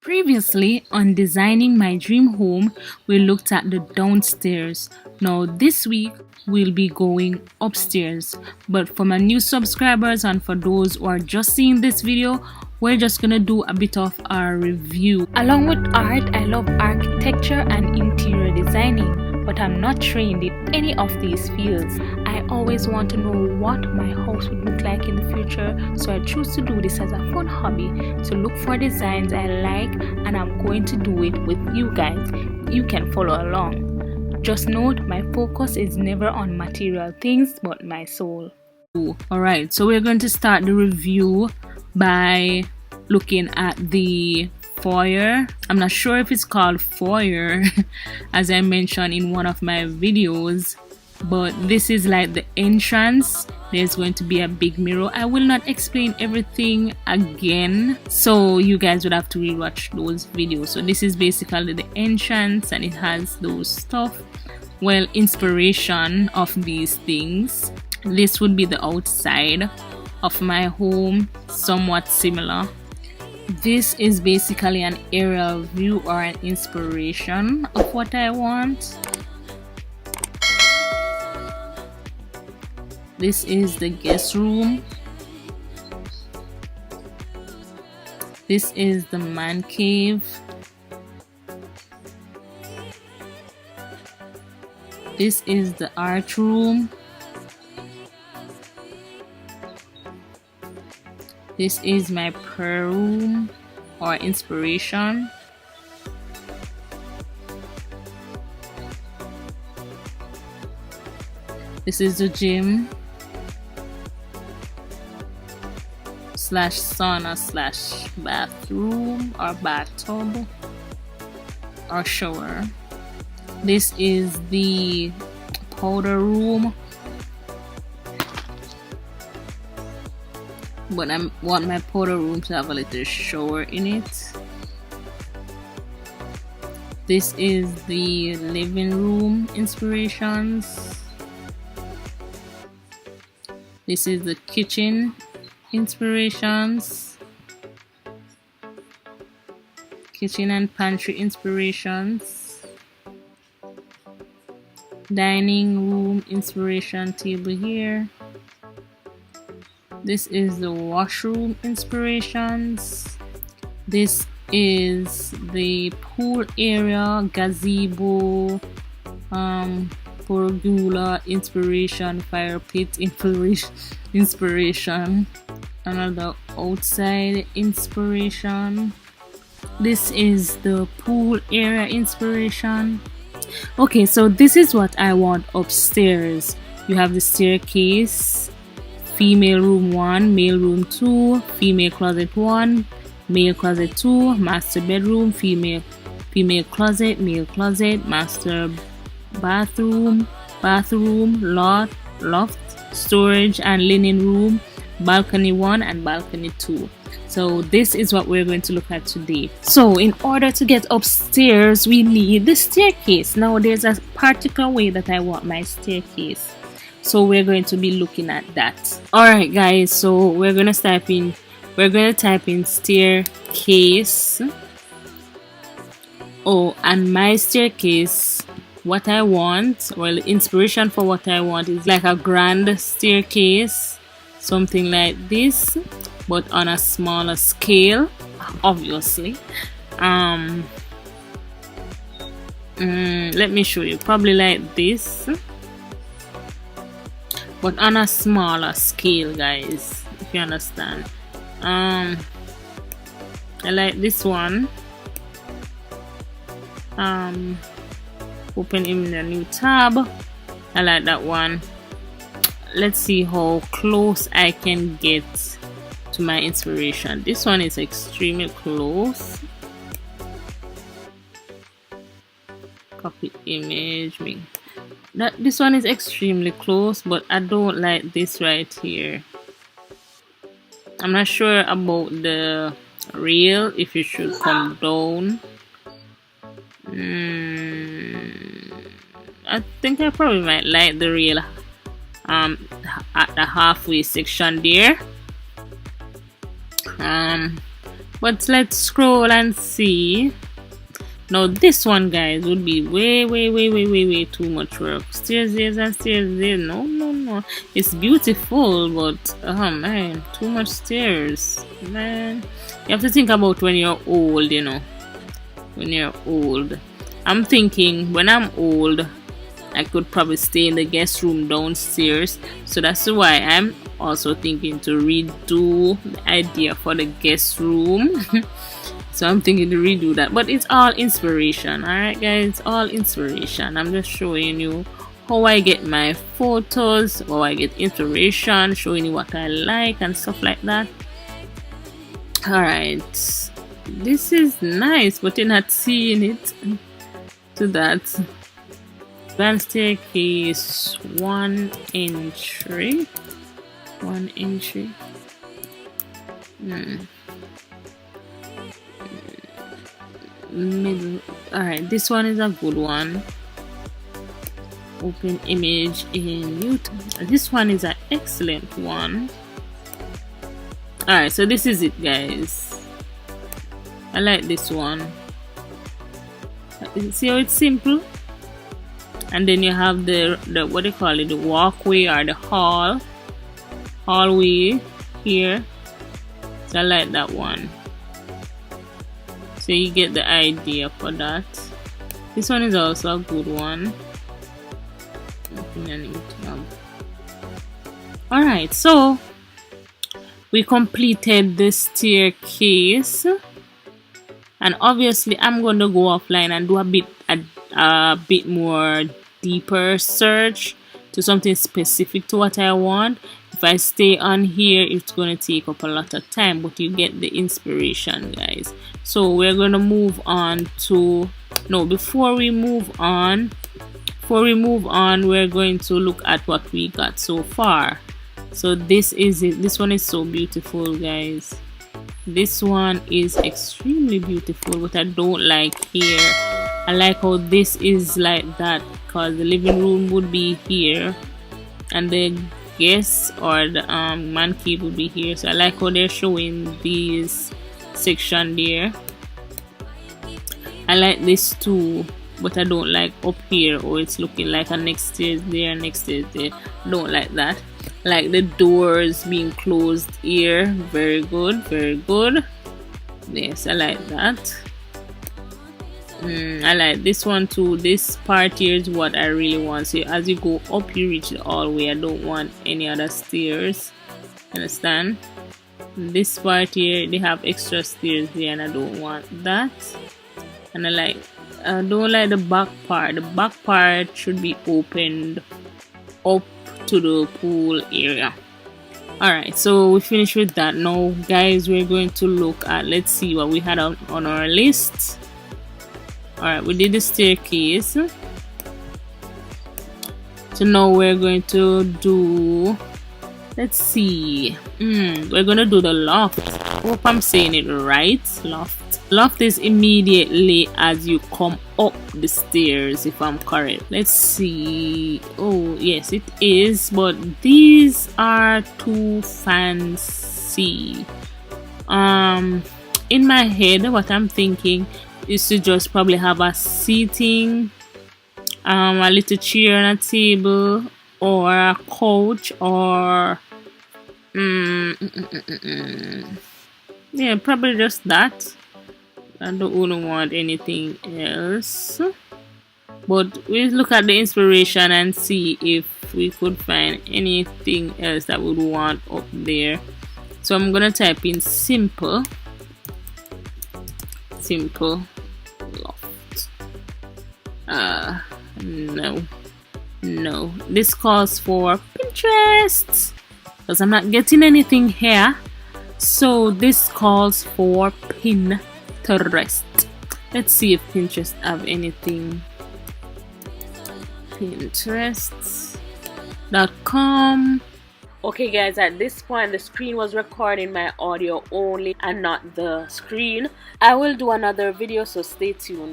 Previously, on designing my dream home, we looked at the downstairs. Now, this week, we'll be going upstairs. But for my new subscribers and for those who are just seeing this video, we're just gonna do a bit of a review. Along with art, I love architecture and interior designing, but I'm not trained in any of these fields. I always want to know what my house would look like in the future, so I choose to do this as a fun hobby, to look for designs I like, and I'm going to do it with you guys. You can follow along. Just note, my focus is never on material things but my soul. Alright, so we're going to start the review by looking at the foyer. I'm not sure if it's called foyer as I mentioned in one of my videos, but this is like the entrance. There's going to be a big mirror. I will not explain everything again, so you guys would have to rewatch those videos. So this is basically the entrance and it has those stuff, well, inspiration of these things. This would be the outside of my home, somewhat similar. This is basically an aerial view or an inspiration of what I want. This is the guest room. This is the man cave. This is the art room. This is my prayer room or inspiration. This is the gym slash sauna slash bathroom or bathtub or shower. This is the powder room, but I want my powder room to have a little shower in it. This is the living room inspirations. This is the kitchen inspirations. Kitchen and pantry inspirations. Dining room inspiration table here. This is the washroom inspirations. This is the pool area, gazebo, pergola inspiration, fire pit inspiration. Another outside inspiration. This is the pool area inspiration. Okay, so this is what I want upstairs. You have the staircase, female room 1, male room 2, female closet 1, male closet 2, master bedroom, female closet, male closet, master bathroom, loft, storage and linen room, balcony 1 and balcony 2. So this is what we're going to look at today. So in order to get upstairs, we need the staircase. Now there's a particular way that I want my staircase, so we're going to be looking at that. Alright guys, so we're gonna type in staircase. Oh, and my staircase, what I want, well, the inspiration for what I want is like a grand staircase, something like this, but on a smaller scale, obviously. Let me show you, probably like this, but on a smaller scale, guys, if you understand. I like this one. Open in a new tab. I like that one. Let's see how close I can get to my inspiration. This one is extremely close. Copy image. This one is extremely close, but I don't like this right here. I'm not sure about the rail, if it should come down. I think I probably might like the rail at the halfway section there. But let's scroll and see. Now this one, guys, would be way too much work. Stairs there and stairs there. No. It's beautiful, but oh man, too much stairs. Man, you have to think about when you're old, you know. When you're old. I'm thinking when I'm old, I could probably stay in the guest room downstairs. So that's why I'm also thinking to redo the idea for the guest room. So I'm thinking to redo that, but it's all inspiration. Alright guys, it's all inspiration. I'm just showing you how I get my photos, how I get inspiration, showing you what I like and stuff like that. Alright, this is nice, but you're not seeing it to that. Grand staircase, 1 entry. Middle. Alright, this one is a good one. Open image in YouTube. This one is an excellent one. Alright, so this is it, guys. I like this one. See how it's simple? And then you have the what do you call it, the walkway or the hallway here. So I like that one. So you get the idea for that. This one is also a good one. Alright, so we completed the staircase, and obviously I'm going to go offline and do a bit more deeper search to something specific to what I want. If I stay on here, it's going to take up a lot of time, but you get the inspiration, guys. So we're going to move on to before we move on, we're going to look at what we got so far. So this is it. This one is so beautiful, guys. This one is extremely beautiful, but I don't like here. I like how this is like that, because the living room would be here and the guest or the man cave would be here. So I like how they're showing these section there. I like this too, but I don't like up here, or it's looking like a next stairs there, next stairs there. I don't like that. I like the doors being closed here. Very good, very good. Yes, I like that. I like this one too. This part here is what I really want. So as you go up, you reach the hallway. I don't want any other stairs. Understand? This part here, they have extra stairs there, and I don't want that. And I don't like the back part. The back part should be opened up to the pool area. Alright, so we finished with that. Now guys, we're going to look at, let's see what we had on our list. Alright, we did the staircase. So now we're going to do, let's see, we're going to do the loft. Hope I'm saying it right. Loft is immediately as you come up the stairs, if I'm correct. Let's see. Oh yes, it is, but these are too fancy. In my head, what I'm thinking is to just probably have a seating, a little chair and a table, or a couch, or yeah, probably just that. I don't want anything else, but we'll look at the inspiration and see if we could find anything else that we would want up there. So I'm gonna type in simple loft. No, this calls for Pinterest, because I'm not getting anything here. So this calls for Pinterest. Let's see if Pinterest have anything. Pinterest.com. Okay guys, at this point the screen was recording my audio only and not the screen. I will do another video, so stay tuned.